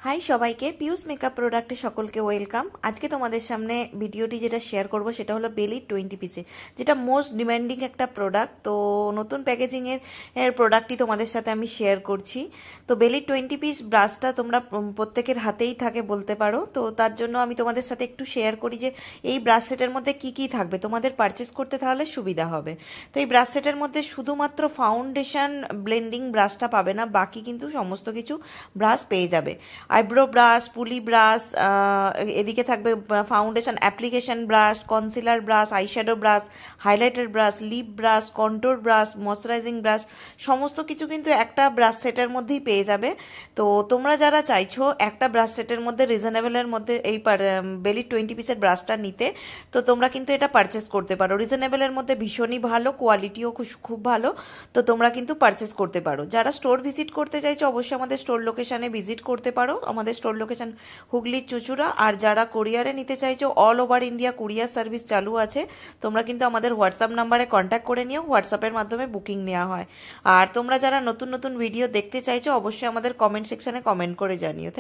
High সবাইকে, পিউস makeup প্রোডাক্টে সকলকে ওয়েলকাম। আজকে তোমাদের সামনে ভিডিওটি যেটা শেয়ার করব সেটা হলো বেলি 20 পিসে, যেটা মোস্ট ডিমান্ডিং একটা প্রোডাক্ট। তো নতুন প্যাকেজিংয়ের প্রোডাক্টটি তোমাদের সাথে আমি শেয়ার করছি। তো বেলি 20 পিস ব্রাশটা তোমরা প্রত্যেকের হাতেই থাকে বলতে পারো। তো তার জন্য আমি তোমাদের সাথে একটু শেয়ার করি যে এই ব্রাশ সেটের মধ্যে কি কি থাকবে, তোমাদের পারচেস করতে তাহলে সুবিধা হবে। তো এই ব্রাশ সেটের মধ্যে শুধুমাত্র ফাউন্ডেশন ব্লেন্ডিং ব্রাশটা পাবে না, বাকি কিন্তু সমস্ত কিছু ব্রাশ পেয়ে যাবে। আইব্রো ব্রাশ, পুলি ব্রাশ, এদিকে থাকবে foundation application brush, concealer brush, eyeshadow brush, highlighter brush, lip brush, contour brush, moisturising brush, সমস্ত কিছু কিন্তু একটা ব্রাশ সেটের মধ্যেই পেয়ে যাবে। তো তোমরা যারা চাইছো একটা ব্রাশ সেটের মধ্যে রিজনেবলের মধ্যে এই বেলি 20 পিসের ব্রাশটা নিতে, তো তোমরা কিন্তু এটা পারচেস করতে পারো। রিজনেবলের মধ্যে ভীষণই ভালো, কোয়ালিটিও খুব ভালো। তো তোমরা কিন্তু পারচেস করতে পারো। যারা স্টোর ভিজিট করতে চাইছো অবশ্যই আমাদের স্টোর লোকেশনে ভিজিট করতে পারো। আমাদের স্টোর লোকেশন হুগলির চুচুড়া। আর যারা কুরিয়ারে নিতে চাইছো, all over India courier service চালু আছে। তোমরা কিন্তু আমাদের হোয়াটসঅ্যাপ নাম্বারে কন্ট্যাক্ট করে নিও, হোয়াটসঅ্যাপের মাধ্যমে বুকিং নেওয়া হয়। আর তোমরা যারা নতুন নতুন ভিডিও দেখতে চাইছো অবশ্যই আমাদের কমেন্ট সেকশনে কমেন্ট করে জানিও।